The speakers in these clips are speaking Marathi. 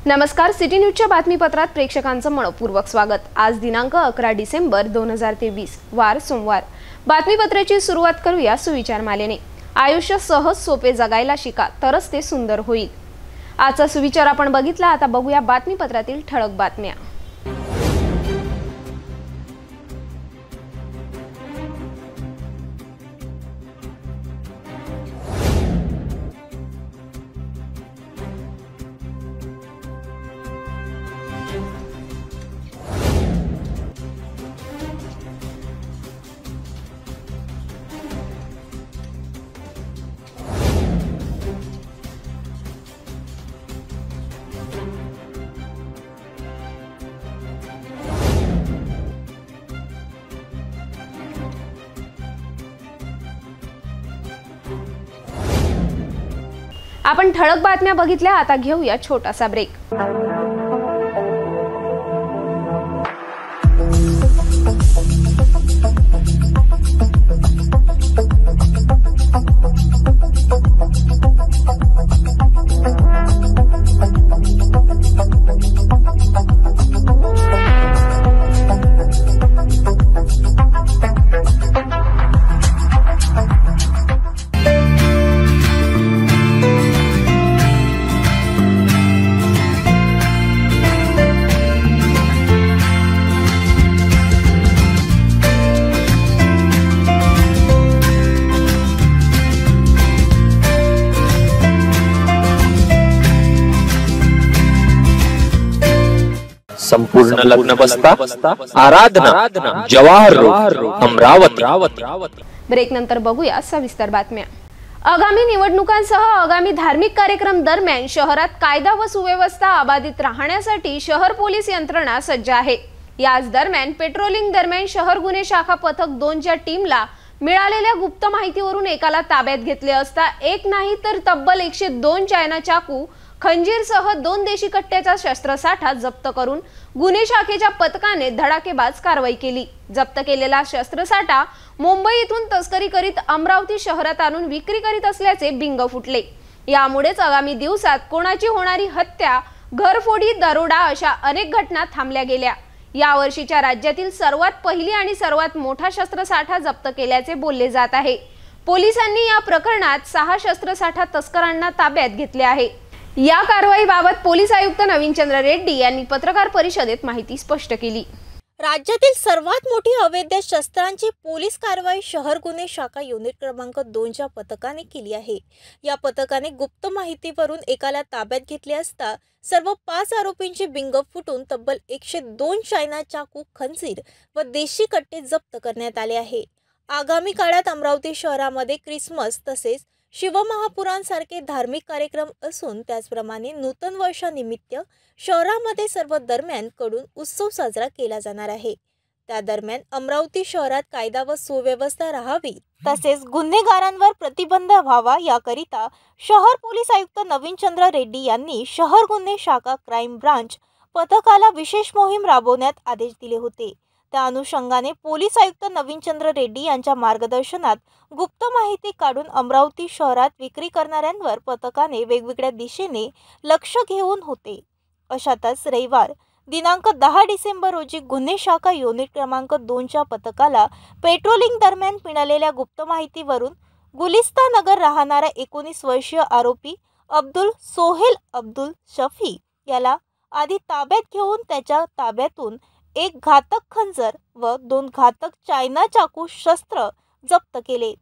नमस्कार, सिटी न्यूजच्या बातमीपत्रात प्रेक्षकांचं मनपूर्वक स्वागत। आज दिनांक 11 डिसेंबर 2023 वार सोमवार। बातमीपत्राची सुरुवात करूया सुविचार मालेने। आयुष्य सहज सोपे जगायला शिका, तरच ते सुंदर होईल। आजचा सुविचार आपण बघितला। आता बघूया बातमीपत्रातील ठळक बातम्या। आपण ठळक बातम्या बघितल्या। आता घेऊया छोटासा ब्रेक। संपूर्ण लग्न बसता आराधना जवाहर रोड अमरावती। ब्रेक नंतर बघूया सविस्तर बातम्या। आगामी निवडणुकांसह आगामी धार्मिक कार्यक्रम दरम्यान शहरात कायदा व सुव्यवस्था अबाधित राहण्यासाठी शहर पोलीस यंत्रणा सज्ज आहे। याच दरम्यान पेट्रोलिंग दरम्यान शहर गुन्हे शाखा पथक 2च्या टीमला मिळालेल्या गुप्त माहितीवरून एकाला ताब्यात घेतले असता एक नाही तर तब्बल 102 चायना चाकू, खंजीरसह 2 देशी कट्ट्याचा शस्त्रसाठा जप्त करून गुन्हे शाखेच्या पथकाने धडाकेबाज कारवाई केली। जप्त केलेला शस्त्रसाठा मुंबई येथून तस्करी करीत अमरावती शहरात आणून विक्री करीत असल्याचे बिंग फुटले। यामुळेच आगामी दिवसात कोणाची होणारी हत्या, घरफोडी, दरोडा अशा अनेक घटना थांबल्या गेल्या। या वर्षीच्या राज्यातील सर्वात पहिली आणि सर्वात मोठा शस्त्रसाठा जप्त केल्याचे बोलले जात आहे। पोलिसांनी या प्रकरणात 6 शस्त्रसाठा तस्करांना ताब्यात घेतले आहे। या कारवाईबाबत पोलीस आयुक्त नवीनचंद्र रेड्डी यांनी पत्रकार परिषदेत माहिती स्पष्ट केली। राज्यातील सर्वात मोठी अवैध शस्त्रांची पोलीस कारवाई शहर गुन्हे शाखा युनिट क्रमांक 2च्या पथकाने केली आहे। या पथकाने गुप्त माहितीवरून एकाला ताब्यात घेतले असता सर्व 5 आरोपींचे बिंग फुटून तब्बल 102 चायना चाकू, खंजीर व देशी कट्टे जप्त करण्यात आले आहे। आगामी काळात अमरावती शहरामध्ये ख्रिसमस तसेच शिवमहापुरांसारखे धार्मिक कार्यक्रम असून त्याचप्रमाणे नूतन वर्षानिमित्त शहरामध्ये सर्व दरम्यान कडून उत्सव साजरा केला जाणार आहे। त्या दरम्यान अमरावती शहरात कायदा व सुव्यवस्था राहावी तसेच गुन्हेगारांवर प्रतिबंध व्हावा याकरिता शहर पोलीस आयुक्त नवीनचंद्र रेड्डी यांनी शहर गुन्हे शाखा क्राईम ब्रांच पथकाला विशेष मोहीम राबवण्यात आदेश दिले होते। त्या अनुषंगाने पोलीस आयुक्त नवीनचंद्र रेड्डी यांच्या मार्गदर्शनात गुप्त माहिती काढून अमरावती शहरात विक्री करणाऱ्यांवर पथकाने वेगवेगळ्या दिशेने लक्ष घेऊन होते। अशातच रविवार दिनांक 10 डिसेंबर रोजी गुन्हे शाखा युनिट क्रमांक 2च्या पथकाला पेट्रोलिंग दरम्यान मिळालेल्या गुप्त माहितीवरून गुलिस्ता नगर राहणारा 19 वर्षीय आरोपी अब्दुल सोहेल अब्दुल शफी याला आधी ताब्यात घेऊन त्याच्या ताब्यातून एक घातक खंजर व 2 घातक चायना चाकू शस्त्र जप्त केले।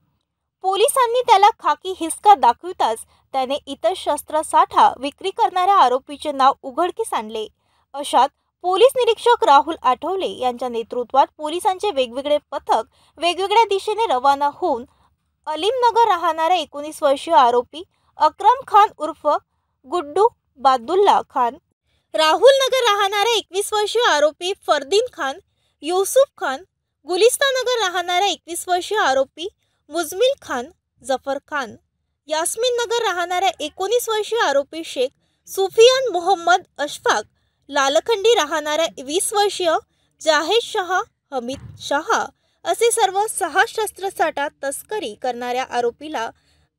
पोलिसांनी त्याला खाकी हिसका दाखविताच त्याने इतर शस्त्रसाठा विक्री करणाऱ्या आरोपीचे नाव उघडकीस आणले। अशात पोलीस निरीक्षक राहुल आठवले यांच्या नेतृत्वात पोलिसांचे वेगवेगळे पथक वेगवेगळ्या दिशेने रवाना होऊन अलीमनगर राहणारा 19 वर्षीय आरोपी अक्रम खान उर्फ गुड्डू बादुल्ला खान, राहुल नगर राहणारा 21 वर्षीय आरोपी फरदीन खान, युसुफ खान, गुलिस्ता नगर राहणारा 21 वर्षीय आरोपी मुजमिल खान, जफर खान, यास्मीन नगर राहणारा 19 वर्षीय आरोपी शेख सुफियान मोहम्मद अशफाक, लालखंडी राहणारा 20 वर्षीय जाहेद शाह, हमीद शाह असे सर्व 6 शस्त्रसाठा तस्करी करणाऱ्या आरोपीला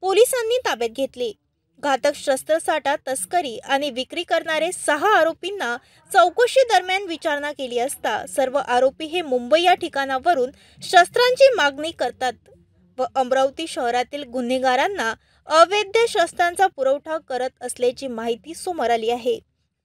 पोलिसांनी ताब्यात घेतले। घातक शस्त्रसाठा तस्करी आणि विक्री करणारे 6 आरोपींना चौकशी दरम्यान विचारणा केली असता सर्व आरोपी हे मुंबई या ठिकाणावरून शस्त्रांची मागणी करतात व अमरावती शहरातील गुन्हेगारांना अवैध शस्त्रांचा पुरवठा करत असल्याची माहिती समोर आली आहे।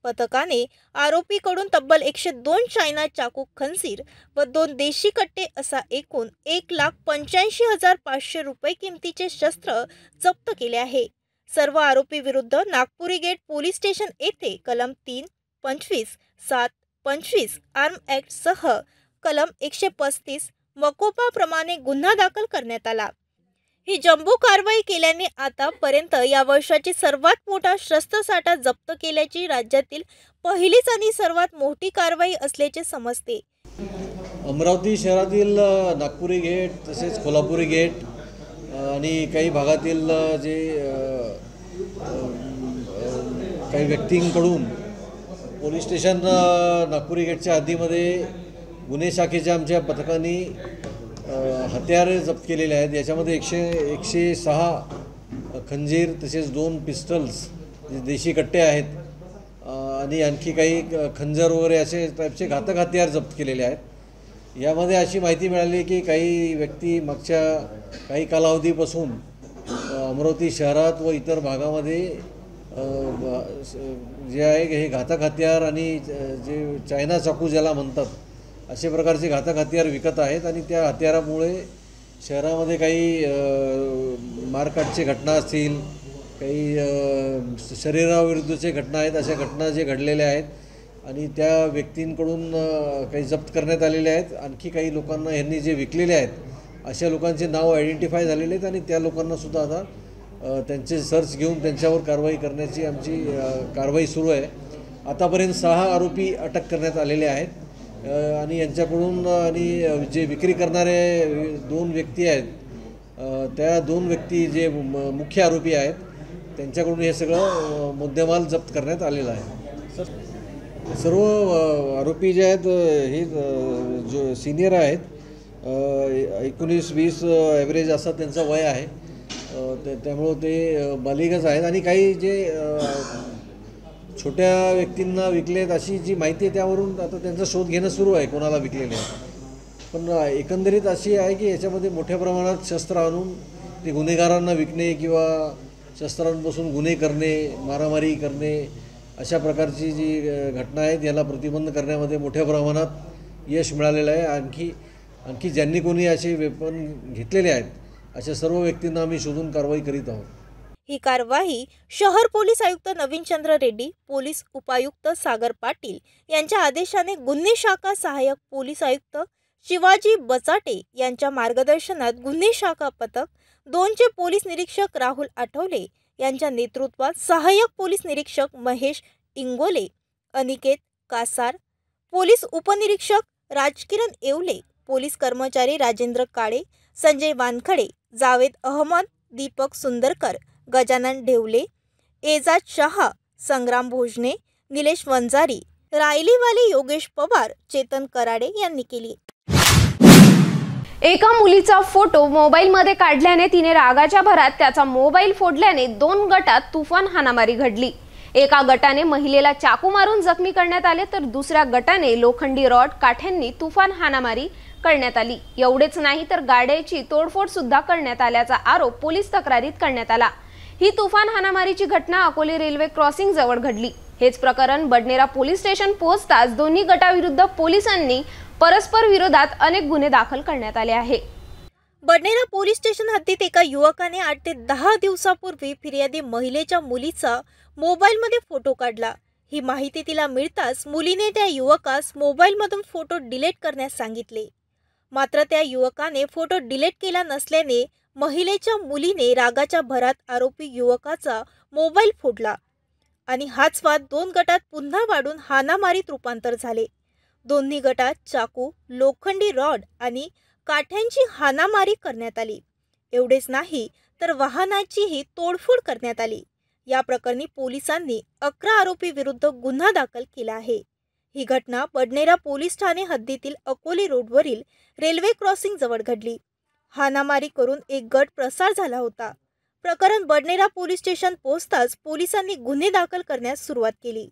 पथकाने आरोपीकडून तब्बल 102 चायना चाकू खंजीर व 2 देशी कट्टे असा एकूण 1,85,500 रुपये किमतीचे शस्त्र जप्त केले आहे। सर्व आरोपी विरुद्ध नागपुरी गेट पोलीस स्टेशन येथे कलम 3, 25, 7, 25 आर्म ॲक्ट सह कलम 135 मकोपा प्रमाणे गुन्हा दाखल करण्यात आला। ही जम्बो कारवाई केल्याने आतापर्यंत या वर्षाची सर्वात मोठा शस्त्रसाठा जप्त केल्याची राज्यातील पहिलीच आणि सर्वात मोठी कारवाई असल्याचे समजते। अमरावती शहरातील नागपुरी गेट तसेच कोल्हापुरी गेट आणि काही भागातील जे काही व्यक्तींकडून पोलीस स्टेशन नागपुरी गेटच्या हद्दीमध्ये गुन्हे शाखेच्या आमच्या पथकांनी हत्यारे जप्त केलेले आहेत। याच्यामध्ये 106 खंजीर तसेच 2 पिस्टल्स जे देशी कट्टे आहेत आणि आणखी काही खंजर वगैरे असे टाईपचे घातक हत्यार जप्त केलेले आहेत। यामध्ये अशी माहिती मिळाली की काही व्यक्ती मागच्या काही कालावधीपासून अमरावती शहरात व इतर भागामध्ये जे आहे हे घातक हत्यार आणि जे चायना चाकू ज्याला म्हणतात असे प्रकारचे घातक हत्यार विकत आहेत आणि त्या हत्यारामुळे शहरामध्ये काही मारकाटचे घटना असतील, काही शरीराविरुद्धचे घटना आहेत, अशा घटना जे घडलेल्या आहेत आणि त्या व्यक्तींकडून काही जप्त करण्यात आलेले आहेत। आणखी काही लोकांना यांनी जे विकलेले आहेत अशा लोकांचे नाव आयडेंटिफाय झालेले आहेत आणि त्या लोकांनासुद्धा आता त्यांचे सर्च घेऊन त्यांच्यावर कारवाई करण्याची आमची कारवाई सुरू आहे। आतापर्यंत 6 आरोपी अटक करण्यात आलेले आहेत आणि यांच्याकडून आणि जे विक्री करणारे 2 व्यक्ती आहेत त्या 2 व्यक्ती जे मुख्य आरोपी आहेत त्यांच्याकडून हे सगळं मुद्देमाल जप्त करण्यात आलेलं आहे। सर्व आरोपी जे आहेत हे जो सिनियर आहेत 19-20 ॲव्हरेज असं त्यांचं वय आहे, त्यामुळं ते बालिगच आहेत आणि काही जे छोट्या व्यक्तींना विकलेत अशी जी माहिती आहे त्यावरून आता त्यांचा शोध घेणं सुरू आहे कोणाला विकलेले आहे। पण एकंदरीत अशी आहे की याच्यामध्ये मोठ्या प्रमाणात शस्त्र आणून ते गुन्हेगारांना विकणे किंवा शस्त्रांपासून गुन्हे करणे, मारामारी करणे अशा प्रकारची जी घटना आहेत याला प्रतिबंध करण्यामध्ये मोठ्या प्रमाणात यश मिळालेलं आहे। आणखी ज्यांनी कोणी असे वेपन घेतलेले आहेत अशा सर्व व्यक्तींना आम्ही शोधून कारवाई करीत आहोत। ही कारवाई शहर पोलीस आयुक्त नवीनचंद्र रेड्डी, पोलीस उपायुक्त सागर पाटील यांच्या आदेशाने गुन्हे शाखा सहाय्यक पोलीस आयुक्त शिवाजी बचाटे यांच्या मार्गदर्शनात गुन्हे शाखा पथक 2चे पोलीस निरीक्षक राहुल आठवले यांच्या नेतृत्वात सहाय्यक पोलीस निरीक्षक महेश इंगोले, अनिकेत कासार, पोलीस उपनिरीक्षक राजकिरण येवले, पोलीस कर्मचारी राजेंद्र काळे, संजय वानखडे, जावेद अहमद, दीपक सुंदरकर, गजानन ढेवले, एजाज शहा, संग्राम भोजने, निलेश वंजारी, रायलीवाले योगेश पवार, चेतन कराडे यांनी केली। एका मुलीचा फोटो मोबाईलमध्ये काढल्याने तिने रागाच्या भरात त्याचा मोबाईल फोडल्याने 2 गटात तुफान हाणामारी घडली। एका गटाने महिलेला चाकू मारून जखमी करण्यात आले तर दुसऱ्या गटाने लोखंडी रॉड काठ्यांनी तुफान हाणामारी करण्यात आली। एवढेच नाही तर गाड्याची तोडफोड सुद्धा करण्यात आल्याचा आरोप पोलीस तक्रारीत करण्यात आला। ही तुफान हाणामारीची घटना अकोले रेल्वे क्रॉसिंग जवळ घडली। हेच प्रकरण बडनेरा पोलीस स्टेशन पोहोचताच दोन्ही गटाविरुद्ध पोलिसांनी परस्पर विरोधात अनेक गुन्हे दाखल करण्यात आले आहे। बडनेरा पोलीस स्टेशन हद्दीत एका युवकाने 8 ते 10 दिवसापूर्वी फिर्यादी महिलेच्या मुलीचा मोबाईलमध्ये फोटो काढला। ही माहिती तिला मिळताच मुलीने त्या युवकास मोबाईलमधून फोटो डिलीट करण्यास सांगितले। मात्र त्या युवकाने फोटो डिलीट केला नसल्याने महिलेच्या मुलीने रागाच्या भरात आरोपी युवकाचा मोबाईल फोडला आणि हाच वाद 2 गटात पुन्हा वाढून हाणामारीत रूपांतर झाले। दोन्ही गटात चाकू, लोखंडी रॉड आणि काठ्यांची हाणामारी करण्यात आली। एवढेच नाही तर वाहनाचीही तोडफोड करण्यात आली। या प्रकरणी पोलिसांनी 11 आरोपी विरुद्ध गुन्हा दाखल केला आहे। ही घटना बडनेरा पोलीस ठाणे हद्दीतील अकोले रोडवरील रेल्वे क्रॉसिंग जवळ घडली। हाणामारी करून एक गट प्रसार झाला होता। प्रकरण बडनेरा पोलीस स्टेशन पोहोचताच पोलिसांनी गुन्हे दाखल करण्यास सुरुवात केली।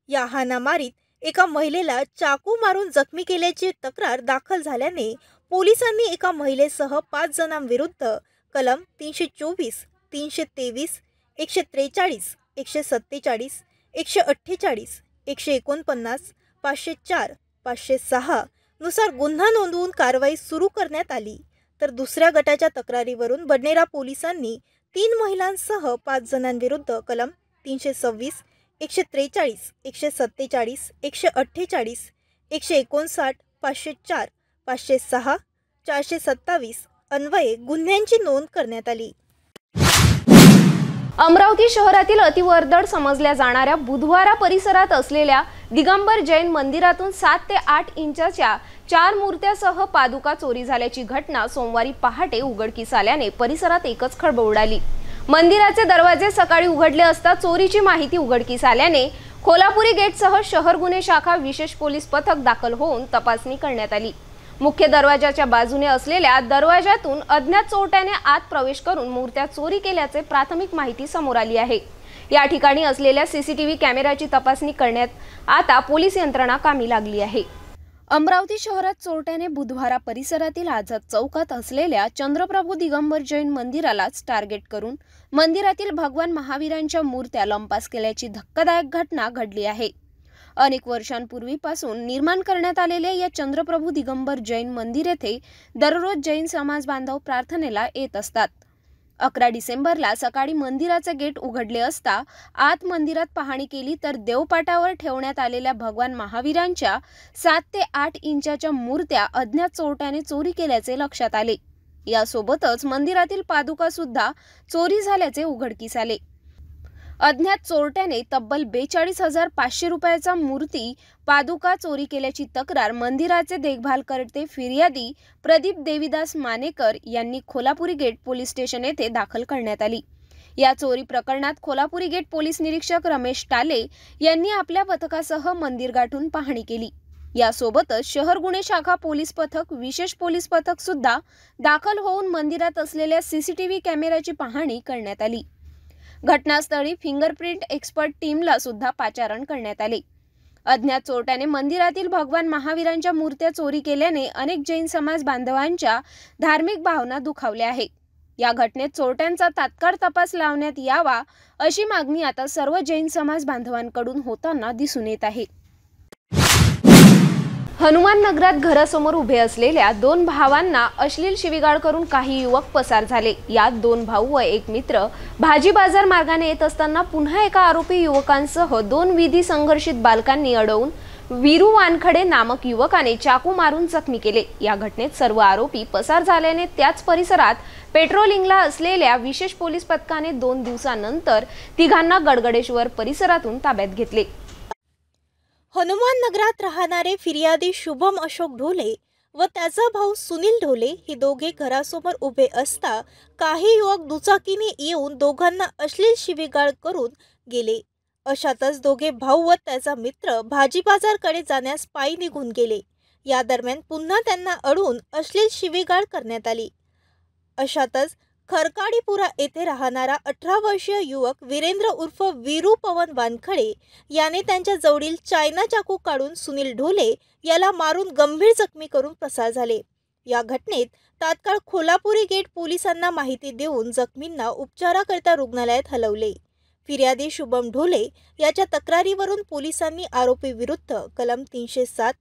या हाणामारीत एका महिलेला चाकू मारून जखमी केल्याची तक्रार दाखल झाल्याने पोलिसांनी एका महिलेसह 5 जणांविरुद्ध कलम 324, 323, 143, 147, 148, 149, 504, 506 नुसार गुन्हा नोंदवून कारवाई सुरू करण्यात आली। तर दुसऱ्या गटाच्या तक्रारीवरून बडनेरा पोलिसांनी 3 महिलांसह 5 जणांविरुद्ध कलम 326, 143, 147, 148, 159, 504, 506, 427 अन्वये गुन्ह्यांची नोंद करण्यात आली। अमरावती शहरातील अतिवर्दळ समजल्या जाणाऱ्या बुधवारा परिसरात असलेल्या दिगंबर जैन मंदिरातून 7 ते 8 इंचाच्या 4 मूर्त्यासह पादुका चोरी झाल्याची घटना सोमवारी पहाटे उघडकीस आल्याने परिसरात एकच खळबळ उडाली। मंदिराचे दरवाजे सकाळी उघडले असता चोरीची माहिती उघडकीस आल्याने कोल्हापुरी गेटसह शहर गुन्हे शाखा विशेष पोलीस पथक दाखल होऊन तपासणी करण्यात आली। मुख्य दरवाजाच्या बाजूने असलेल्या दरवाजातून अज्ञात चोरट्याने आत प्रवेश करून मूर्त्या चोरी केल्याचे प्राथमिक माहिती समोर आली आहे। या ठिकाणी असलेल्या सीसीटीव्ही कॅमेऱ्याची तपासणी करण्यात आता पोलीस यंत्रणा कामी लागली आहे। अमरावती शहरात चोरट्याने बुधवारा परिसरातील आझाद चौकात असलेल्या चंद्रप्रभू दिगंबर जैन मंदिरालाच टार्गेट करून मंदिरातील भगवान महावीरांच्या मूर्त्या लंपास केल्याची धक्कादायक घटना घडली आहे। अनेक वर्षांपूर्वीपासून निर्माण करण्यात आलेले या चंद्रप्रभू दिगंबर जैन मंदिर येथे दररोज जैन समाज बांधव प्रार्थनेला येत असतात। 11 डिसेंबरला सकाळी मंदिराचे गेट उघडले असता आत मंदिरात पाहणी केली तर देवपाटावर ठेवण्यात आलेल्या भगवान महावीरांच्या 7 ते 8 इंचाच्या मूर्त्या अज्ञात चोरट्याने चोरी केल्याचे लक्षात आले। यासोबतच मंदिरातील पादुका सुद्धा चोरी झाल्याचे उघडकीस आले। अज्ञात चोरट्याने तब्बल 42,500 रुपयाचा मूर्ती पादुका चोरी केल्याची तक्रार मंदिराचे देखभालकर्ते फिर्यादी प्रदीप देवीदास मानेकर यांनी कोल्हापुरी गेट पोलीस स्टेशन येथे दाखल करण्यात आली। या चोरी प्रकरणात कोल्हापुरी गेट पोलीस निरीक्षक रमेश टाले यांनी आपल्या पथकासह मंदिर गाठून पाहणी केली। यासोबतच शहर गुन्हे शाखा पोलीस पथक विशेष पोलीस पथक सुद्धा दाखल होऊन मंदिरात असलेल्या सीसीटीव्ही कॅमेऱ्याची पाहणी करण्यात आली। घटनास्थळी फिंगरप्रिंट एक्सपर्ट टीमला सुद्धा पाचारण करण्यात आले। अज्ञात चोरट्याने मंदिरातील भगवान महावीरांच्या मूर्त्या चोरी केल्याने अनेक जैन समाज बांधवांच्या धार्मिक भावना दुखावल्या आहेत। या घटनेत चोरट्यांचा तात्काळ तपास लावण्यात यावा अशी मागणी आता सर्व जैन समाज बांधवांकडून होताना दिसून येत आहे। हनुमान नगरात घरासमोर उभे असलेल्या 2 भावांना अश्लील शिवीगाळ करून काही युवक पसार झाले। यात 2 भाऊ व एक मित्र भाजी बाजार मार्गाने येत असताना पुन्हा एका आरोपी युवकांसह 2 विधी संघर्षित बालकांनी अडवून वीरू वानखडे नामक युवकाने चाकू मारून जखमी केले। या घटनेत सर्व आरोपी पसार झाल्याने त्याच परिसरात पेट्रोलिंगला असलेल्या विशेष पोलीस पथकाने 2 दिवसांनंतर तिघांना गडगडेश्वर परिसरातून ताब्यात घेतले। हनुमान नगरात राहणारे फिर्यादी शुभम अशोक ढोले व त्याचा भाऊ सुनील ढोले हे दोघे घरासमोर उभे असता काही युवक दुचाकीने येऊन दोघांना अश्लील शिवीगाळ करून गेले। अशातच दोघे भाऊ व त्याचा मित्र भाजी बाजारकडे जाण्यास पायी निघून गेले। या दरम्यान पुन्हा त्यांना अडवून अश्लील शिवीगाळ करण्यात आली। अशातच खरकाडीपुरा येथे राहणारा 18 वर्षीय युवक वीरेंद्र उर्फ वीरू पवन वानखडे याने त्यांच्या जवळील चायना चाकू काढून सुनील ढोले याला मारून गंभीर जखमी करून पसार झाले। या घटनेत तात्काळ कोल्हापुरी गेट पोलिसांना माहिती देऊन जखमींना उपचाराकरिता रुग्णालयात हलवले। फिर्यादी शुभम ढोले याच्या तक्रारीवरून पोलिसांनी आरोपी विरुद्ध कलम 307,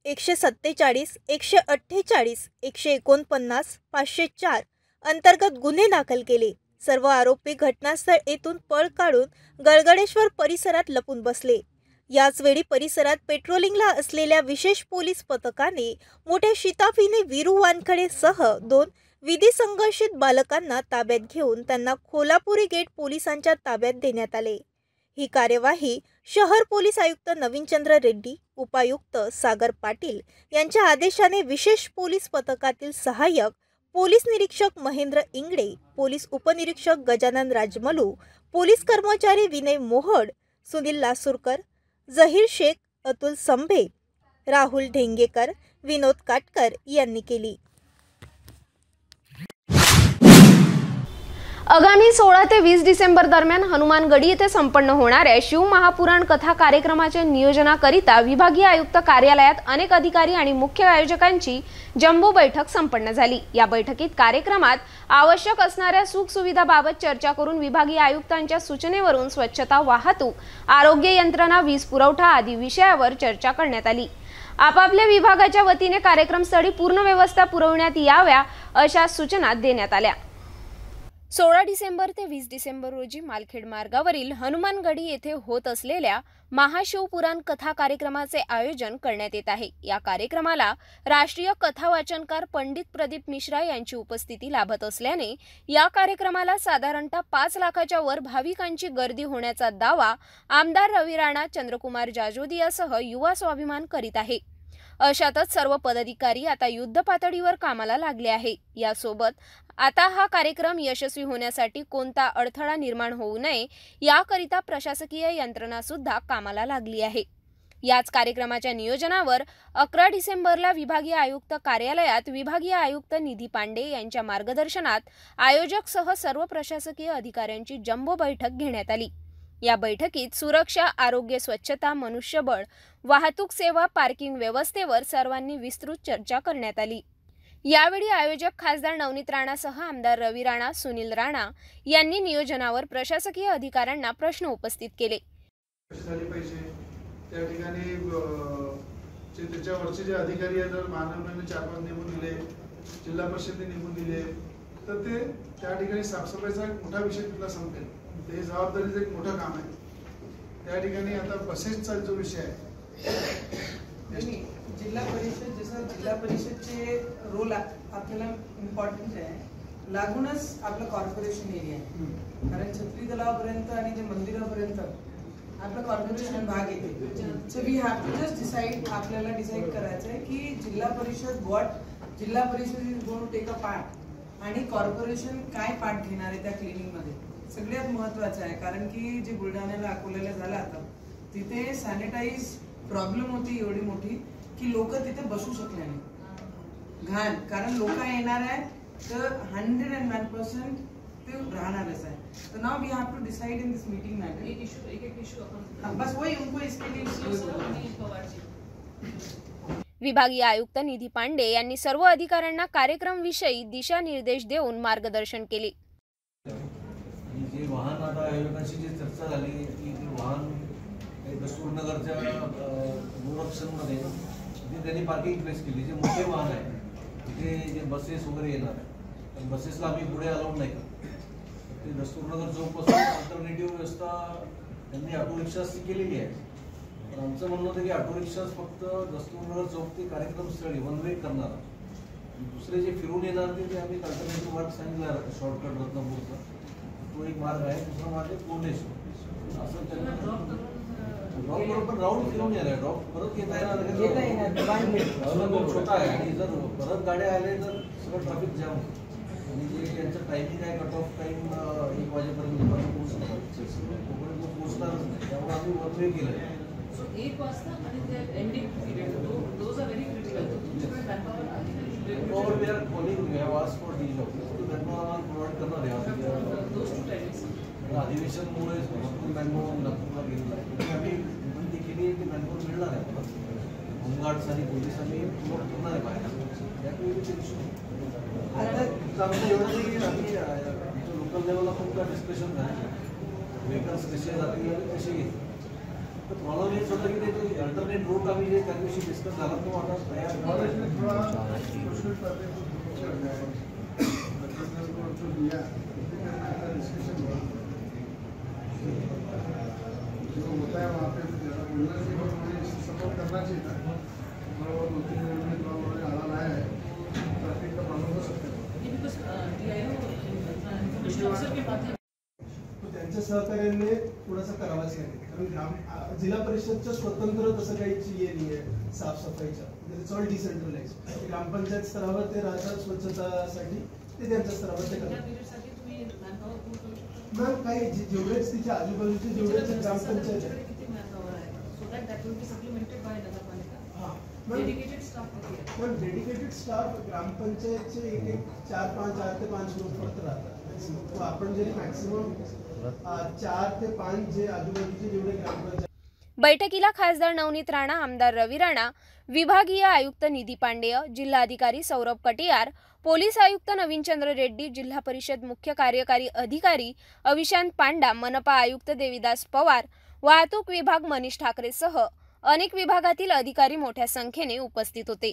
147, 148, 149, 504 अंतर्गत गुन्हे दाखल केले। सर्व आरोपी घटनास्थळ येथून पळ काढून गडगडेश्वर परिसरात लपून बसले। याचवेळी परिसरात पेट्रोलिंगला असलेल्या विशेष पोलीस पथकाने मोठ्या शिताफीने वीरू वानखडे सह 2 विधी संघर्षित बालकांना ताब्यात घेऊन त्यांना कोल्हापुरी गेट पोलिसांच्या ताब्यात देण्यात आले। ही कार्यवाही शहर पोलीस आयुक्त नवीनचंद्र रेड्डी, उपायुक्त सागर पाटील यांच्या आदेशाने विशेष पोलीस पथकातील सहाय्यक पोलीस निरीक्षक महेंद्र इंगडे, पोलीस उपनिरीक्षक गजानन राजमलू, पोलीस कर्मचारी विनय मोहड, सुनील लासूरकर, जहीर शेख, अतुल संभे, राहुल ढेंगेकर, विनोद काटकर यांनी केली। आगामी 16 ते 20 डिसेंबर दरम्यान हनुमानगडी येथे संपन्न होणाऱ्या शिव महापुराण कथा कार्यक्रमाच्या नियोजनाकरिता विभागीय आयुक्त कार्यालयात अनेक अधिकारी आणि मुख्य आयोजकांची जम्बो बैठक संपन्न झाली। या बैठकीत कार्यक्रमात आवश्यक असणाऱ्या सुखसुविधाबाबत चर्चा करून विभागीय आयुक्तांच्या सूचनेवरून स्वच्छता, वाहतूक, आरोग्य यंत्रणा, वीज पुरवठा आदी विषयावर चर्चा करण्यात आली। आपापल्या विभागाच्या वतीने कार्यक्रमस्थळी पूर्ण व्यवस्था पुरवण्यात याव्या अशा सूचना देण्यात आल्या। 16 डिसेंबर ते 20 डिसेंबर रोजी मालखेड मार्गावरील हनुमानगडी येथे होत असलेल्या महाशिवपुराण कथा कार्यक्रमाचे आयोजन करण्यात येत आहे। या कार्यक्रमाला राष्ट्रीय कथा वाचनकार पंडित प्रदीप मिश्रा यांची उपस्थिती लाभत असल्याने या कार्यक्रमाला साधारणतः 5 लाखाच्या वर भाविकांची गर्दी होण्याचा दावा आमदार रवी राणा, चंद्रकुमार जाजोदियासह युवा स्वाभिमान करीत आहे। अशातच सर्व पदाधिकारी आता युद्ध पातळीवर कामाला लागले आहे। यासोबत आता हा कार्यक्रम यशस्वी होण्यासाठी कोणता अडथळा निर्माण होऊ नये याकरिता प्रशासकीय यंत्रणा सुद्धा कामाला लागली आहे। याच कार्यक्रमाच्या नियोजनावर 11 डिसेंबरला विभागीय आयुक्त कार्यालयात विभागीय आयुक्त निधी पांडे यांच्या मार्गदर्शनात आयोजक सह सर्व प्रशासकीय अधिकाऱ्यांची जम्बो बैठक घेण्यात आली। या बैठकीत सुरक्षा, आरोग्य, स्वच्छता, मनुष्यबळ, वाहतूक सेवा, पार्किंग व्यवस्थेवर सर्वांनी विस्तृत चर्चा करण्यात आली। यावेळी आयोजक खासदार नवनीत राणासह आमदार रवी राणा, सुनील राणा यांनी नियोजनावर प्रशासकीय अधिकाऱ्यांना प्रश्न उपस्थित केले। त्या ठिकाणी त्याच्यावरचे जे अधिकारी आहेत, जर महानगरपालिकेने 4-5 नेमून दिले, जिल्हा परिषदेने नेमून दिले, तर ते त्या ठिकाणी साफसफाईचा एक मोठा विषय तिथला संपेल। ते जबाबदारीचं एक मोठं काम आहे। त्या ठिकाणी आता बसेसचा जो विषय आहे, जिल्हा परिषद जसं जिल्हा परिषदचे रोल आपल्याला इम्पॉर्टंट आहे, लागूनच आपलं कॉर्पोरेशन एरिया आहे। कारण छत्री तलावापर्यंत आणि ते मंदिरापर्यंत आपलं कॉर्पोरेशन भाग येते। So we have to just decide, आपल्याला डिसाइड करायचं आहे की Zilla Parishad Zilla Parishad is going to take a part आणि कॉर्पोरेशन काय पार्ट घेणार आहे त्या क्लिनिंग मध्ये, सगळ्यात महत्त्वाचं आहे। कारण की जे बुलढाण्याला, अकोल्याला झालं आता, तिथे सॅनिटाईज प्रॉब्लेम होती एवढी मोठी की लोक तिथे बसू शकले नाही, घाण। कारण लोक येणार आहे तर 101% ते राहणारच आहे। तर now we have to decide in this meeting matter एक इशू अपन बस वही उनको इसके लिए। विभागीय आयुक्त निधी पांडे यांनी सर्व अधिकाऱ्यांना कार्यक्रमविषयी दिशानिर्देश देऊन मार्गदर्शन केले। जे वाहन आता आयोजकांशी जी चर्चा झाली की वाहन दस्तूरनगरच्या गोरक्षणमध्ये जे त्यांनी पार्किंग प्लेस केली, जे मोठे वाहन आहे तिथे जे बसेस वगैरे येणार आहे, बसेसला आम्ही पुढे अलाउड नाही करत। ते दस्तूरनगर चौकपासून अल्टरनेटिव्ह व्यवस्था त्यांनी ऑटो रिक्षाची केलेली आहे। पण आमचं म्हणणं होतं की ऑटो रिक्षाच फक्त दस्तूरनगर चौक ते कार्यक्रमस्थळी वन वे करणार, दुसरे जे फिरून येणार ते आम्ही अल्टरनेटिव्ह मार्ग सांगितला, शॉर्टकट रत्नापूरचा तो एक मार्ग आहे, दुसरा मार्ग आहे पूर्णेश्वर। असं त्यांना ड्रॉप बरोबर राऊंड फिरून येणार, ड्रॉप परत येता येणार छोटा आहे आणि जर परत गाड्या आले तर सगळं ट्रॅफिक जाम आणि जे त्यांचं टायमिंग आहे, कट ऑफ टाइम 1 वाजेपर्यंत पोहोचणारच नाही, त्यामुळे आम्ही वन वे केलं आहे। 1 वाजता आणि ते ending period, those are very critical. We are calling, we have asked for these offices to manpower provide करणार आहे। अधिवेशनमुळे भरपूर मॅनपॉवर नागपूरला गेलेला आहे, आम्ही विनंती केली आहे की मॅनपॉवर मिळणार आहे, होमगार्ड्स आणि पोलिसांनी पूर्ण करणार आहे बाहेर। त्यामुळे आमचं एवढं नाही की आम्ही लोकल लेवलला खूप डिस्कशन झालं, व्हेकल्स कसे जातील आणि कसे येतील। तर प्रॉब्लेम हेच होतं की ते अल्टरनेट रूट आम्ही जे त्या दिवशी डिस्कस झाला तो आता तयार जो होता है वहाँ पे सपोर्ट करना चाहिए था, और 2-3 आड़ा लाया है, ट्रैफिक का प्रॉब्लम हो सकता है। तो त्यांच्या सहकार्याने थोडंसं करावंच लागेल, कारण जिल्हा परिषदच्या स्वतंत्र तसं काही हे नाही आहे साफसफाईच्या, इट्स ऑल डिसेंट्रलाइज। ग्रामपंचायत स्तरावर ते राहतात स्वच्छतासाठी, ते त्यांच्या स्तरावर ते करतात। मॅम काही जेवढेच तिच्या आजूबाजूचे जेवढेच ग्रामपंचायत किती मॅनपॉवर आहे, so that will be supplemented by nagarpalika. हां डेडिकेटेड स्टाफ किती आहे? पण डेडिकेटेड स्टाफ ग्रामपंचायतचे एक 4 ते 5 लोक फक्त राहतात. तो आपण जरी मॅक्सिमम 4 ते 5 जे आजूबाजूचे जेवढे ग्रामपंचायत. बैठकीला खासदार नवनीत राणा, आमदार रवी राणा, विभागीय आयुक्त निधी पांडेय, जिल्हाधिकारी सौरभ कटियार, पोलीस आयुक्त नवीनचंद्र रेड्डी, जिल्हा परिषद मुख्य कार्यकारी अधिकारी अविशांत पांडा, मनपा आयुक्त देवीदास पवार, वाहतूक विभाग मनीष ठाकरेसह अनेक विभागातील अधिकारी मोठ्या संख्येने उपस्थित होते.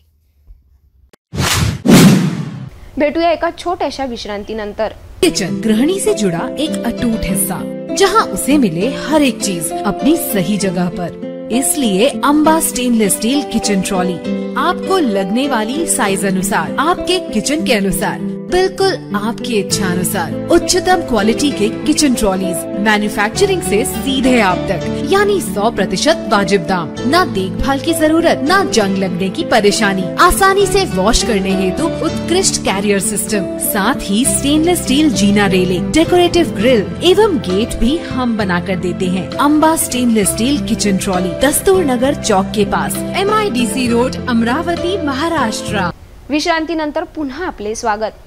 भेटूया एका छोट्याशा विश्रांतीनंतर. किचन गृहिणी से जुड़ा एक अटूट हिस्सा, जहां उसे मिले हर एक चीज अपनी सही जगह पर. इसलिए Amba stainless steel kitchen trolley आपको लगने वाली साइज अनुसार, आपके किचन के अनुसार, बिल्कुल आपकी इच्छा अनुसार उच्चतम क्वालिटी के किचन ट्रॉलीज मैन्युफैक्चरिंग से सीधे आप तक, यानी 100% वाजिब दाम, ना देखभाल की जरूरत, ना जंग लगने की परेशानी, आसानी से वॉश करने हेतु उत्कृष्ट कैरियर सिस्टम, साथ ही स्टेनलेस स्टील जीना रेलिंग, डेकोरेटिव ग्रिल एवं गेट भी हम बना कर देते हैं. Amba stainless steel kitchen trolley, Dastur Nagar चौक के पास, MIDC रोड, अमरावती, महाराष्ट्र. विश्रांतीनंतर पुन्हा आपले स्वागत.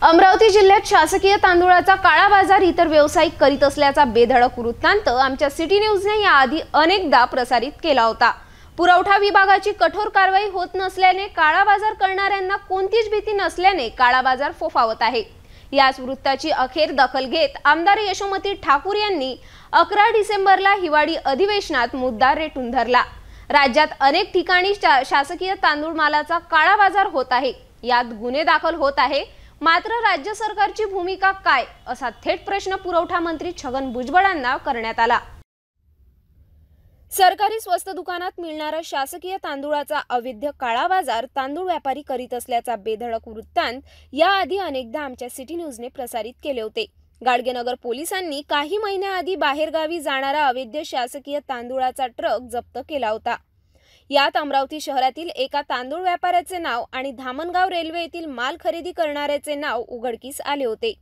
अमरावती जिल्ह्यात शासकीय तांदूळाचा काळा बाजार इतर व्यावसायिक करीत असल्याचा बेधडक वृत्तांत आमच्या सिटी न्यूजने याआधी अनेकदा प्रसारित केला होता. पुरवठा विभागाची कठोर कारवाई होत नसल्याने काळा बाजार करणाऱ्यांना कोणतीच भीती नसल्याने काळा बाजार फोफावत आहे. याच वृत्ताची अखेर दखल घेत आमदार यशोमती ठाकूर यांनी 11 डिसेंबरला हिवाळी अधिवेशनात मुद्दा रेटून धरला. राज्यात अनेक ठिकाणी शासकीय तांदूळ मालाचा काळा बाजार होत आहे, यात गुन्हे दाखल होत आहे. मात्र राज्य सरकारची भूमिका काय, असा थेट प्रश्न पुरवठा मंत्री छगन भुजबळांना करण्यात आला. सरकारी स्वस्त दुकानात मिळणारा शासकीय तांदूळाचा अवैध काळा बाजार तांदूळ व्यापारी करीत असल्याचा बेधडक वृत्तांत याआधी अनेकदा आमच्या सिटी न्यूजने प्रसारित केले होते. गाडगेनगर पोलिसांनी काही महिन्याआधी बाहेरगावी जाणारा अवैध शासकीय तांदूळाचा ट्रक जप्त केला होता. यात अमरावती शहरातील एका तांदूळ व्यापाऱ्याचे नाव आणि धामणगाव रेल्वे येथील माल खरेदी करणाऱ्याचे नाव उघडकीस आले होते.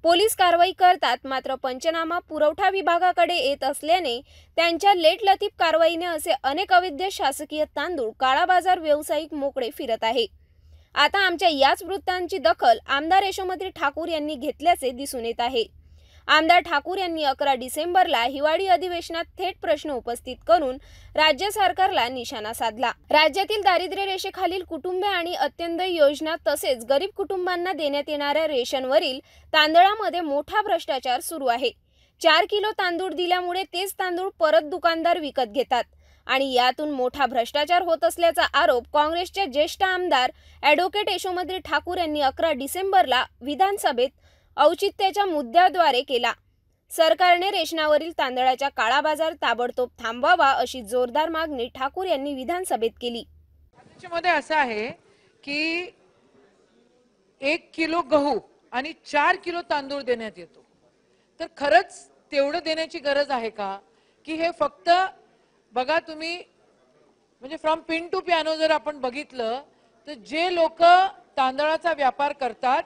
पोलीस कारवाई करतात, मात्र पंचनामा पुरवठा विभागाकडे येत असल्याने त्यांच्या लेटलतीफ कारवाईने असे अनेक अवैध शासकीय तांदूळ काळा बाजार व्यावसायिक मोकळे फिरत आहे. आता आमच्या याच वृत्तांची दखल आमदार यशोमती ठाकूर यांनी घेतल्याचे दिसून येत आहे. आमदार ठाकूर यांनी 11 डिसेंबरला हिवाळी अधिवेशनात थेट प्रश्न उपस्थित करून राज्य सरकारला निशाणा साधला. राज्यातील दारिद्र्य रेषेखालील कुटुंबे आणि अंत्योदय योजना तसेच गरीब कुटुंबांना देण्यात येणाऱ्या रेशनवरील तांदळामध्ये मोठा भ्रष्टाचार सुरू आहे. 4 किलो तांदूळ दिल्यामुळे तेच तांदूळ परत दुकानदार विकत घेतात आणि यातून मोठा भ्रष्टाचार होत असल्याचा आरोप काँग्रेसच्या ज्येष्ठ आमदार ॲडव्होकेट यशोमती ठाकूर यांनी 11 डिसेंबरला विधानसभेत औचित्याच्या मुद्द्याद्वारे केला. सरकारने रेशनावरील तांदळाच्या काळा बाजार ताबडतोब थांबवावा अशी जोरदार मागणी ठाकूर यांनी विधानसभेत केली. त्याच्यामध्ये असं आहे की 1 किलो गहू आणि 4 किलो तांदूळ देण्यात येतो, तर खरंच तेवढं देण्याची गरज आहे का? की हे फक्त बघा तुम्ही, म्हणजे फ्रॉम पिन टू पियानो जर आपण बघितलं तर जे लोक तांदळाचा व्यापार करतात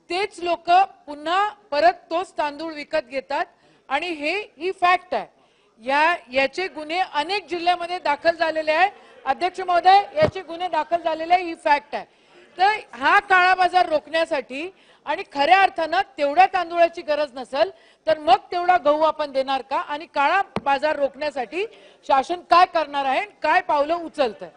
तेच लोक पुन्हा परत तोच तांदूळ विकत घेतात आणि ही फॅक्ट आहे. याचे गुन्हे अनेक जिल्ह्यामध्ये दाखल झालेले आहे. अध्यक्ष महोदय, याचे गुन्हे दाखल झालेले आहे, ही फॅक्ट आहे. तर हा काळा बाजार रोखण्यासाठी आणि खऱ्या अर्थानं तेवढ्या तांदूळाची गरज नसेल तर मग तेवढा गहू आपण देणार का? आणि काळा बाजार रोखण्यासाठी शासन काय करणार आहे, काय पावलं उचलतंय?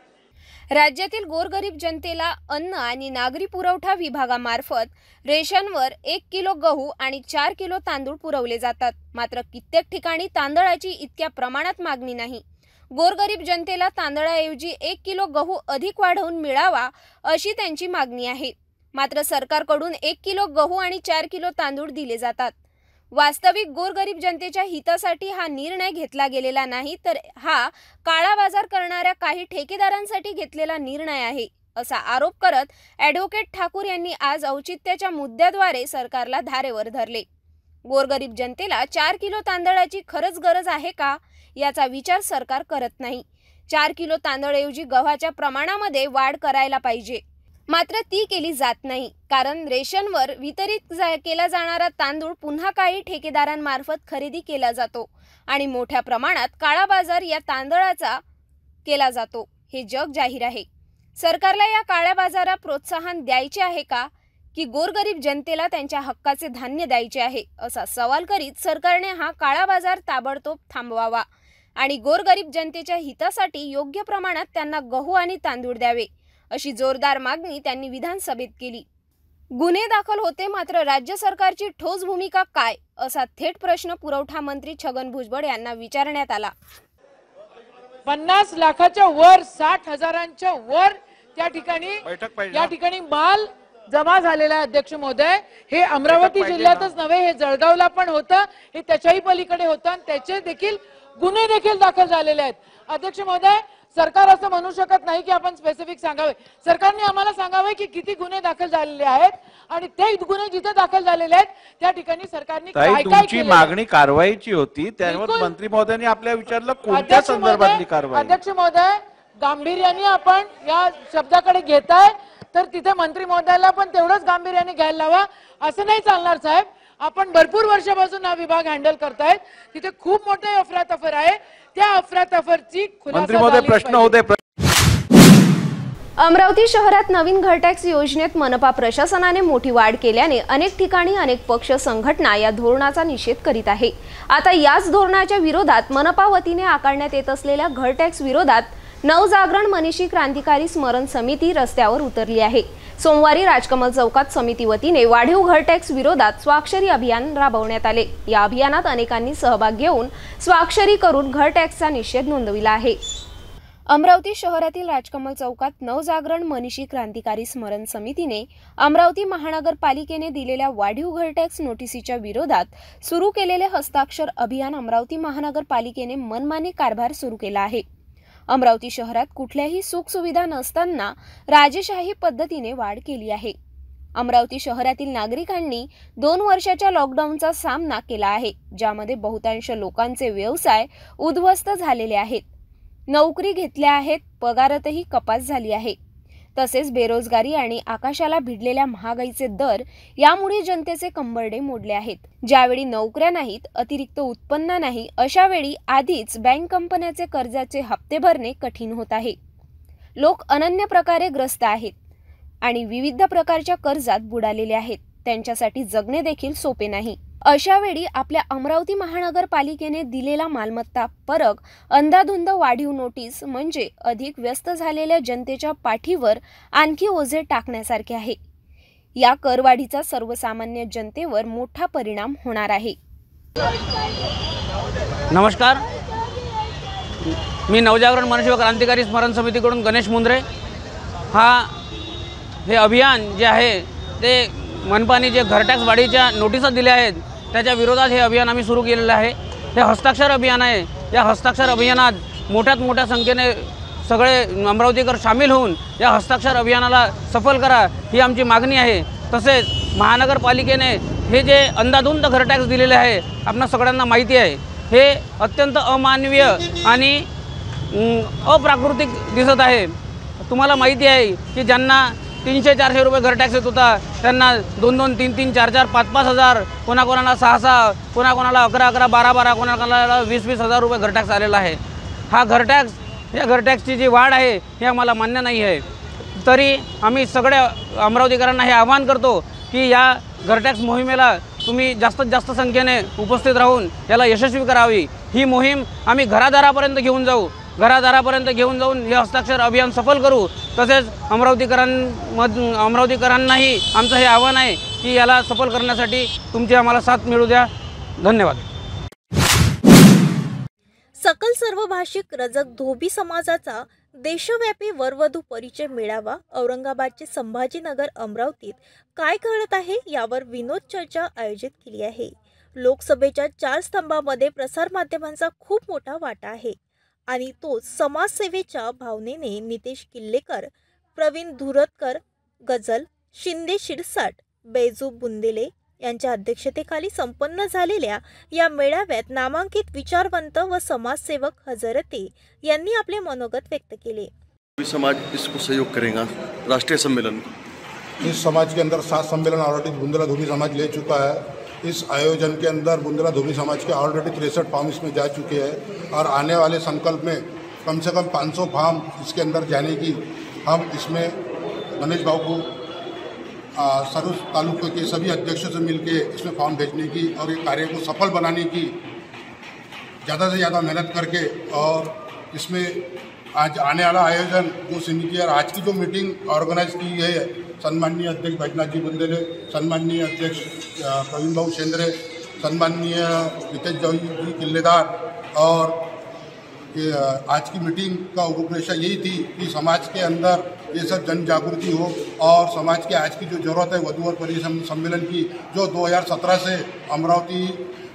राज्यातील गोरगरीब जनतेला अन्न आणि नागरी पुरवठा विभागामार्फत रेशनवर 1 किलो गहू आणि 4 किलो तांदूळ पुरवले जातात. मात्र कित्येक ठिकाणी तांदळाची इतक्या प्रमाणात मागणी नाही. गोरगरीब जनतेला तांदळाऐवजी 1 किलो गहू अधिक वाढवून मिळावा अशी त्यांची मागणी आहे. मात्र सरकारकडून 1 किलो गहू आणि 4 किलो तांदूळ दिले जातात. वास्तविक गोरगरीब जनतेच्या हितासाठी हा निर्णय घेतला गेलेला नाही, तर हा काळा बाजार करणाऱ्या काही ठेकेदारांसाठी घेतलेला निर्णय आहे, असा आरोप करत ॲडव्होकेट ठाकूर यांनी आज औचित्याच्या मुद्द्याद्वारे सरकारला धारेवर धरले. गोरगरीब जनतेला 4 किलो तांदळाची खरंच गरज आहे का, याचा विचार सरकार करत नाही. 4 किलो तांदळाऐवजी गव्हाच्या प्रमाणामध्ये वाढ करायला पाहिजे, मात्र ती केली जात नाही. कारण रेशनवर वितरित केला जाणारा तांदूळ पुन्हा काही ठेकेदारांमार्फत खरेदी केला जातो आणि मोठ्या प्रमाणात काळा बाजार या तांदळाचा केला जातो, हे जग जाहीर आहे. सरकारला या काळ्या बाजारात प्रोत्साहन द्यायचे आहे का की गोरगरीब जनतेला त्यांच्या हक्काचे धान्य द्यायचे आहे, असा सवाल करीत सरकारने हा काळा बाजार ताबडतोब थांबवावा आणि गोरगरीब जनतेच्या हितासाठी योग्य प्रमाणात त्यांना गहू आणि तांदूळ द्यावे, अशी जोरदार मागणी त्यांनी विधानसभेत केली. गुन्हे दाखल होते, मात्र राज्य सरकारची ठोस भूमिका काय, असा थेट प्रश्न पुरवठा मंत्री छगन भुजबळ यांना विचारण्यात आला. 50 लाखाच्या वर, 60 हजारांच्या वर त्या ठिकाणी माल जमा झालेला आहे. अध्यक्ष महोदय, हे अमरावती जिल्ह्यातच नव्हे, हे जळगावला पण होतं, हे त्याच्याही पलीकडे होतं आणि त्याचे देखील गुन्हे देखील दाखल झालेले आहेत. अध्यक्ष महोदय, सरकार असं म्हणू शकत नाही की आपण स्पेसिफिक सांगावे. सरकारने आम्हाला सांगावे की किती गुन्हे दाखल झालेले आहेत आणि ते गुन्हे जिथे दाखल झालेले आहेत त्या ठिकाणी सरकारने काय काय तुमची मागणी कारवाईची होती, त्यावर मंत्री महोदयांनी आपल्या विचारलं कोणत्या संदर्भातली कारवाई. अध्यक्ष महोदय, गांभीर्याने आपण या शब्दाकडे घेताय तर तिथे मंत्री महोदयाला पण तेवढंच गांभीर्याने घ्यायला लावा. असं नाही चालणार साहेब. आपण भरपूर वर्षापासून हा विभाग हँडल करतायत, तिथे खूप मोठे अफरातफर आहे. त्या अफरातफरची मंत्री महोदय प्रश्न होते. अमरावती शहरात नवीन घरटॅक्स योजनेत मनपा प्रशासनाने मोठी वाढ केल्याने अनेक ठिकाणी अनेक पक्ष संघटना या धोरणाचा निषेध करीत आहे. आता याच धोरणाच्या विरोधात मनपा वतीने आकारण्यात येत असलेल्या घरटॅक्स विरोधात नवजागरण मनीषी क्रांतिकारी स्मरण समिती रस्त्यावर उतरली आहे. सोमवारी राजकमल चौकात समिती वतीने वाढीव घरटॅक्स विरोधात स्वाक्षरी अभियान राबवण्यात आले. या अभियानात अनेकांनी सहभाग घेऊन स्वाक्षरी करून घरटॅक्सचा निषेध नोंदविला आहे. अमरावती शहरातील राजकमल चौकात नवजागरण मनीषी क्रांतिकारी स्मरण समितीने अमरावती महानगरपालिकेने दिलेल्या वाढीव घरटॅक्स नोटिसीच्या विरोधात सुरू केलेले हस्ताक्षर अभियान अमरावती महानगरपालिकेने मनमानी कारभार सुरू केला आहे. अमरावती शहरात कुठल्याही सुखसुविधा नसताना राजेशाही पद्धतीने वाढ केली आहे. अमरावती शहरातील नागरिकांनी 2 वर्षाच्या लॉकडाऊनचा सामना केला आहे, ज्यामध्ये बहुतांश लोकांचे व्यवसाय उद्ध्वस्त झालेले आहेत. नोकरी घेतल्या आहेत, पगारातही कपात झाली आहे. तसेच बेरोजगारी आणि आकाशाला भिडलेल्या महागाईचे दर यामुळे जनतेचे कंबरडे मोडले आहेत. ज्यावेळी नोकऱ्या नाहीत, अतिरिक्त उत्पन्न नाही, अशा वेळी आधीच बँक कंपन्याचे कर्जाचे हप्ते भरणे कठीण होत आहे. लोक अनन्य प्रकारे ग्रस्त आहेत आणि विविध प्रकारच्या कर्जात बुडालेले आहेत. त्यांच्यासाठी जगणे देखील सोपे नाही. अशा वेळी आपल्या अमरावती महानगरपालिकेने दिलेला मालमत्ता परक अंधाधुंद वाढीव नोटीस म्हणजे अधिक व्यस्त झालेल्या जनतेच्या पाठीवर आणखी ओझे टाकण्यासारखे आहे. या करवाढीचा सर्वसामान्य जनतेवर मोठा परिणाम होणार आहे. नमस्कार, मी नवजागरण मनीषी क्रांतिकारी स्मरण समितीकडून गणेश मुंद्रे. हे अभियान जे आहे ते मनपाने जे घरटॅक्स वाढीच्या नोटिसा दिल्या आहेत त्याच्या विरोधात हे अभियान आम्ही सुरू केलेलं आहे. हे हस्ताक्षर अभियान आहे. या हस्ताक्षर अभियानात मोठ्यात मोठ्या संख्येने सगळे अमरावतीकर सामील होऊन या हस्ताक्षर अभियानाला सफल करा, ही आमची मागणी आहे. तसेच महानगरपालिकेने हे जे अंधाधुंद घरटॅक्स दिलेले आहे आपणा सगळ्यांना माहिती आहे, हे अत्यंत अमानवीय आणि अप्राकृतिक दिसत आहे. तुम्हाला माहिती आहे की ज्यांना 300-400 रुपये घरटॅक्स येत होता त्यांना 2-2, 3-3, 4-4, 5-5 हजार, कोणाकोणाला 6-6, कोणाकोणाला 11-11, 12-12, कोणाकोणाला 20-20 हजार रुपये घरटॅक्स आलेला आहे. हा घरटॅक्स, या घरटॅक्सची जी वाढ आहे हे आम्हाला मान्य नाही आहे. तरी आम्ही सगळ्या अमरावतीकरांना हे आवाहन करतो की या घरटॅक्स मोहिमेला तुम्ही जास्तीत जास्त संख्येने उपस्थित राहून याला यशस्वी करावी. ही मोहीम आम्ही घरादारापर्यंत घेऊन जाऊ. घरादारापर्यंत घेऊन जाऊन हे हस्ताक्षर अभियान सफल करू. तसेच अमरावतीकरांनाही आमचं हे आव्हान आहे की याला सफल करण्यासाठी तुमची आम्हाला साथ मिळू द्या. धन्यवाद. सकल सर्वभाषिक रजक धोबी समाजाचा देशव्यापी वरवधू परिचय मेळावा औरंगाबादचे संभाजीनगर अमरावतीत काय घडत आहे यावर विनोद चर्चा आयोजित केली आहे. लोकसभेच्या 4 स्तंभामध्ये प्रसारमाध्यमांचा खूप मोठा वाटा आहे आणि तो समाजसेवेच्या भावनेने नितेश किल्लेकर, प्रवीण धुरतकर, गजल, शिंदे शिरसाट, बैजू बुंदेले यांच्या अध्यक्षतेखाली संपन्न झालेल्या या मेळाव्यात नामांकित विचारवंत व समाजसेवक हजरते यांनी आपले मनोगत व्यक्त केले. समाज इसको सहयोग करेगा राष्ट्रीय सम्मेलन. इस समाज के अंदर 7 सम्मेलन ऑलरेडी बुंदेला धोबी समाज ले चुका है. इस आयोजन के अंदर बुंदेला धोबी समाज के ऑलरेडी 63 फार्म इसमें जा चुके हैं और आने वाले संकल्प में कम से कम 500 फार्म इसके अंदर जाने की हम इसमें गणेश भाव को सर्व तालुकों के सभी अध्यक्षों से मिलके इसमें फॉर्म भेजने की और ये कार्य को सफल बनाने की ज़्यादा से ज़्यादा मेहनत करके, और इसमें आज आने वाला आयोजन जो समिति और आज की जो मीटिंग ऑर्गेनाइज की है, सम्माननीय अध्यक्ष बैजनाथ जी बुंदेले, सम्माननीय अध्यक्ष प्रवीण भाऊ शेंद्रे, सम्माननीय रितेश जी किल्लेदार, और आज की मीटिंग का रूपरेखा यही थी कि समाज के अंदर ये सब जन जागृति हो और समाज के आज की जो जरूरत है वधूवर परिषद सम्मेलन की, जो 2017 से अमरावती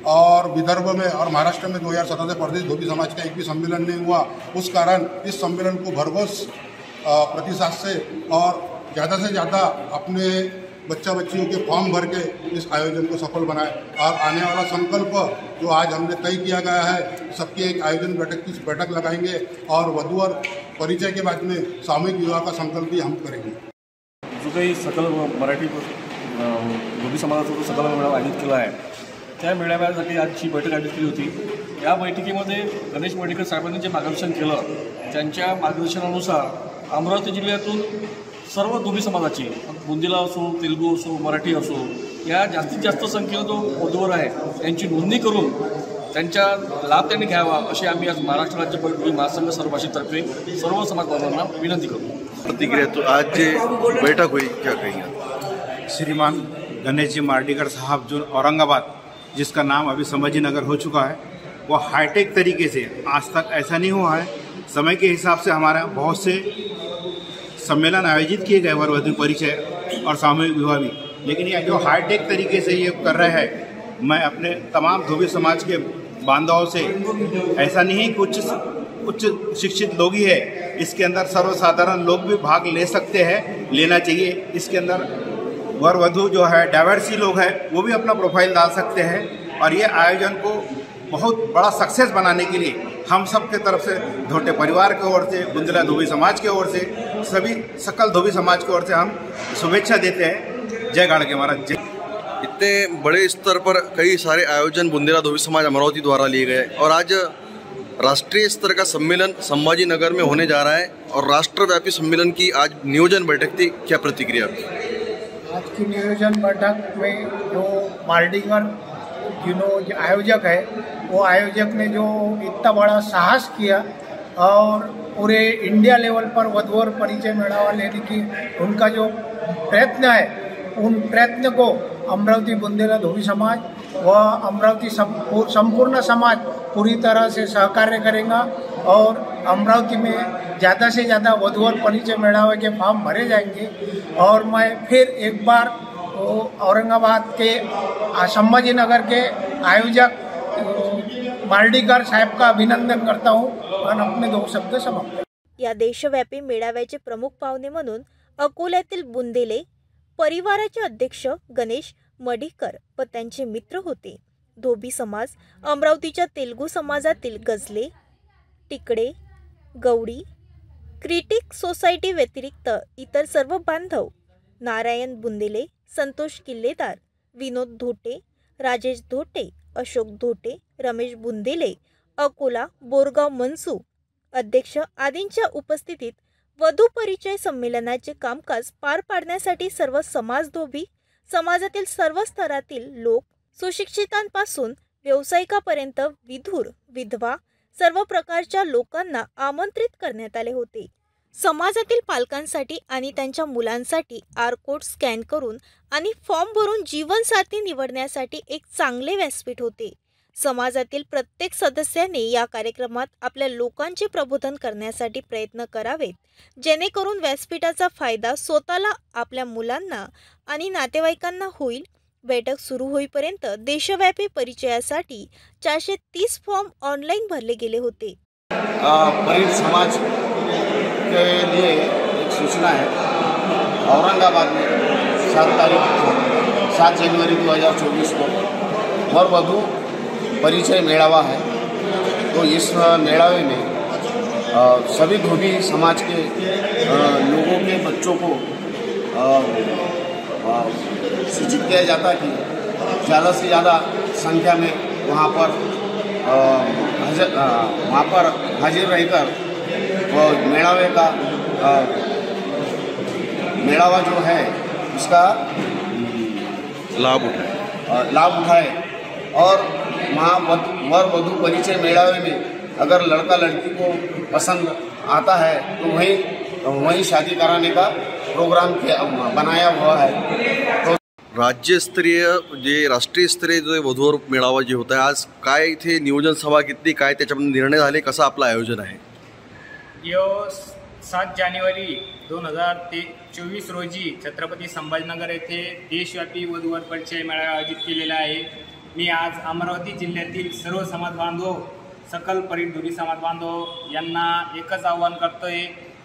और विदर्भ में और महाराष्ट्र में 2017 से प्रदेश धोबी समाज का एक भी सम्मेलन नहीं हुआ। उस कारण इस सम्मेलन को भरघोस प्रतिशत से और ज़्यादा से ज़्यादा अपने बच्चा बच्चियों के फॉर्म भर के इस आयोजन को सफल बनाए, और आने वाला संकल्प जो आज हमने तय किया गया है, सबकी एक आयोजन बैठक लगाएंगे और वधूवर परिचय के बाद में सामूहिक विवाह का संकल्प भी हम करेंगे। जो काही सकल मराठी धोबी समाजाचा जो सकल मेळावा आयोजित केला आहे, त्या मेळाव्यासाठी आजची बैठक आयोजित केली होती। या बैठकीमध्ये गणेश मडीकर साहेबांनी जे मार्गदर्शन केलं, त्यांच्या मार्गदर्शनानुसार अमरावती जिल्ह्यातून सर्व धोबी समाजाची, बुंदीला असो, तेलुगू असो, मराठी असो, या जास्तीत जास्त संख्येनं जो वधूवर आहे त्यांची नोंदणी करून त्यांचा लाभ त्यांनी घ्यावा, अशी आम्ही आज महाराष्ट्र राज्य धोबी महासंघ सर्वभाषीतर्फे सर्व समाज बांधवांना विनंती करू। प्रतिक्रिया तो आज जे बैठक हुई, क्या कहेंगे? श्रीमान गणेश जी मार्डीकर साहब जो औरंगाबाद, जिसका नाम अभी संभाजी नगर हो चुका है, वो हाईटेक तरीके से, आज तक ऐसा नहीं हुआ है। समय के हिसाब से हमारे बहुत से सम्मेलन आयोजित किए गए, वर वधू परिचय और सामूहिक विवाह भी, लेकिन ये जो हाईटेक तरीके से ये कर रहे हैं, मैं अपने तमाम धोबी समाज के बांधवों से, ऐसा नहीं कुछ उच्च शिक्षित लोग ही है, इसके अंदर सर्वसाधारण लोग भी भाग ले सकते हैं, लेना चाहिए। इसके अंदर वर वधू जो है डाइवर्सी लोग हैं वो भी अपना प्रोफाइल डाल सकते हैं, और ये आयोजन को बहुत बड़ा सक्सेस बनाने के लिए हम सब के तरफ से, धोटे परिवार की ओर से, बुंदेला धोबी समाज की ओर से, सभी सकल धोबी समाज की ओर से हम शुभेच्छा देते हैं। जय गाड़गे महाराज। जय। इतने बड़े स्तर पर कई सारे आयोजन बुंदेला धोबी समाज अमरावती द्वारा लिए गए, और आज राष्ट्रीय स्तर का सम्मेलन संभाजी नगर में होने जा रहा है, और राष्ट्रव्यापी सम्मेलन की आज नियोजन बैठक थी, क्या प्रतिक्रिया आपकी? आज की नियोजन बैठक में जो मार्डीकर जो आयोजक है, वो आयोजक ने जो इतना बड़ा साहस किया और पूरे इंडिया लेवल पर वधूवर परिचय मेळावा लेने की उनका जो प्रयत्न है, उन प्रयत्न को अमरावती बुंदेला धोबी समाज व अमरावती संपूर्ण समाज पूरी तरह से सहकार्य करेगा, और अमरावती में ज़्यादा से ज़्यादा वधूवर परिचय मेळावे के फॉर्म भरे जाएंगे। और मैं फिर एक बार औरंगाबाद के संभाजी नगर के आयोजक मार्डीकर साहेब का अभिनंदन करता हूँ और अपने 2 शब्द समाप्त। या देशव्यापी मेळाव्याचे प्रमुख पाहुणे म्हणून अकोल्यातील बुंदेले परिवाराचे अध्यक्ष गणेश मडीकर व त्यांचे मित्र होते। धोबी समाज, अमरावतीच्या तेलुगू समाजातील गजले, टिकडे, गवडी, क्रिटिक सोसायटी व्यतिरिक्त इतर सर्व बांधव, नारायण बुंदेले, संतोष किल्लेदार, विनोद धोटे, राजेश धोटे, अशोक धोटे, रमेश बुंदेले, अकोला, बोरगाव मनसू अध्यक्ष आदींच्या उपस्थितीत वधू परिचय संमेलनाचे कामकाज पार पाडण्यासाठी सर्व समाज धोबी समाजातील सर्व स्तरातील लोक, सुशिक्षितांपासून व्यावसायिकापर्यंत विधुर, विधवा सर्व प्रकारच्या लोकांना आमंत्रित करण्यात आले होते। समाजातील पालकांसाठी आणि त्यांच्या मुलांसाठी कोड स्कॅन करून आणि फॉर्म भरून जीवनसाथी निवडण्यासाठी एक चांगले व्यासपीठ होते। समाजातील प्रत्येक सदस्याने या कार्यक्रमात आपल्या लोकांचे प्रबोधन करण्यासाठी प्रयत्न करावेत, जेणेकरून व्यासपीठाचा फायदा स्वतःला, आपल्या मुलांना आणि नातेवाईकांना होईल। बैठक सुरू होईपर्यंत देशव्यापी परिचयासाठी 430 फॉर्म ऑनलाइन भरले गेले होते। परिवार समाज के लिए एक सूचना है। औरंगाबाद में 7 जनवरी 2024 को वर वधू परिचय मेळावा है। तो इस मेळावे में सभी धोबी समाज के लोगों के बच्चों को सूचित किया जाता कि ज़्यादा से ज़्यादा संख्या में वहाँ पर हाजिर रहकर वो मेळावे का मेड़ावा जो है उसका लाभ उठाए और वहाँ वर वधू परिचय मेड़ावे में अगर लड़का लड़की को पसंद आता है तो वहीं शादी कराने का प्रोग्राम बनाया हुआ है। तो राज्यस्तरीय जे राष्ट्रीय स्तरीय जो वधूवर मेळावा जे होता है, आज काय इथे नियोजन सभा घेतली, काय त्याच्यामध्ये निर्णय झाले, कसं आपलं आयोजन आहे? यो 7 जानेवारी 2024 रोजी छत्रपती संभाजीनगर येथे देशव्यापी वधूवर परिचय मेळावा आयोजित केलेला आहे। मी आज अमरावती जिल्ह्यातील सर्व समाज बांधव, सकल परीट धोबी समाज बांधव यांना एकच आवाहन करतोय,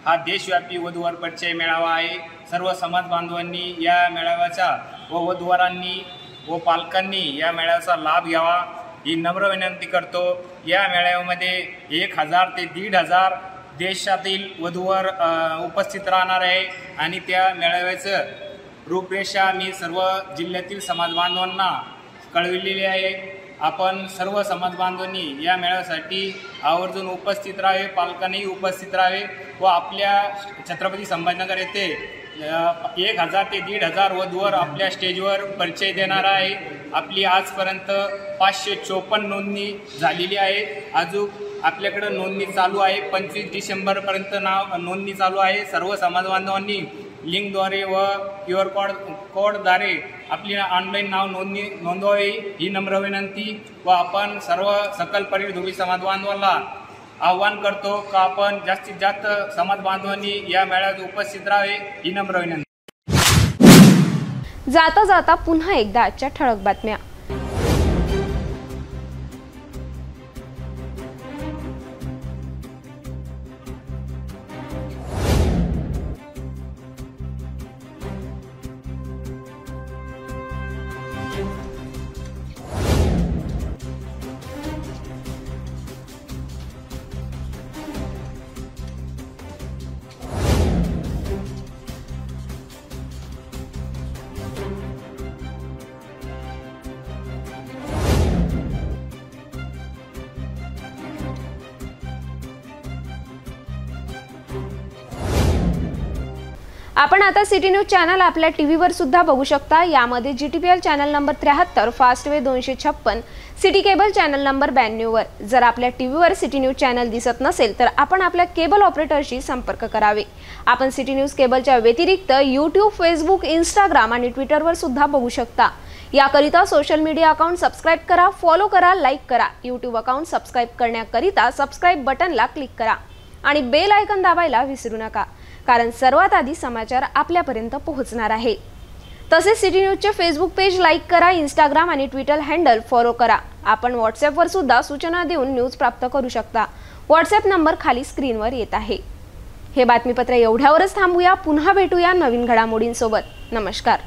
हा देशव्यापी वधूवर परिचय मेळावा आहे। सर्व समाज बांधवांनी या मेळाव्याचा व वधूवरांनी व पालकांनी या मेळाव्याचा लाभ घ्यावा ही नम्र विनंती करतो। या मेळाव्यामध्ये 1000 ते 1500 देशातील वधूवर उपस्थित राहणार आहे आणि त्या मेळाव्याचं रूपरेषा मी सर्व जिल्ह्यातील समाज बांधवांना कळविलेली आहे। आपण सर्व समाज बांधवांनी या मेळाव्यासाठी आवर्जून उपस्थित राहावे, पालकांनी उपस्थित राहावे व आपल्या छत्रपती संभाजीनगर येथे 1000 ते 1500 वधूवर आपल्या स्टेजवर परिचय देणार आहे। आपली आजपर्यंत 554 नोंदणी झालेली आहे। अजून आपल्याकडे नोंदणी चालू आहे, 25 डिसेंबरपर्यंत नोंदणी चालू आहे। सर्व समाज बांधवांनी लिंकद्वारे व QR कोडद्वारे आपली ऑनलाईन नाव नोंदवावी ही नम्र विनंती व आपण सर्व सकल परीट धोबी समाज बांधवांना आवाहन करतो का आपण जास्तीत जास्त समाज बांधवांनी या मेळाव्यात उपस्थित राहावे ही नम्र विनंती। जाता जाता पुन्हा एकदा आजच्या ठळक बातम्या। आपण आता सिटी न्यूज चॅनल आपल्या टीव्हीवर सुद्धा बघू शकता। यामध्ये GTPL channel number 73, Fastway 256, city cable channel number 92 वर। जर आपल्या टीव्हीवर सिटी न्यूज चॅनल दिसत नसेल तर आपण आपल्या केबल ऑपरेटरशी संपर्क करावे। आपण सिटी न्यूज केबलच्या व्यतिरिक्त YouTube, Facebook, Instagram आणि Twitter वर सुद्धा बघू शकता। याकरिता सोशल मीडिया अकाउंट सबस्क्राइब करा, फॉलो करा, लाईक करा। YouTube अकाउंट सबस्क्राइब करण्याकरिता सबस्क्राइब बटनला क्लिक करा आणि बेल आयकॉन दाबायला विसरू नका, कारण सर्वात आधी समाचार आपल्यापर्यंत पोहोचणार आहे। तसेच सिटी न्यूजचे फेसबुक पेज लाईक करा, इंस्टाग्राम आणि ट्विटर हँडल फॉलो करा। आपण व्हॉट्सॲप वर सुद्धा सूचना देऊन न्यूज प्राप्त करू शकता। व्हॉट्सॲप नंबर खाली स्क्रीनवर येत आहे। हे बातमीपत्र एवढ्यावरच थांबूया, पुन्हा भेटूया नवीन घडामोडींसोबत। नमस्कार।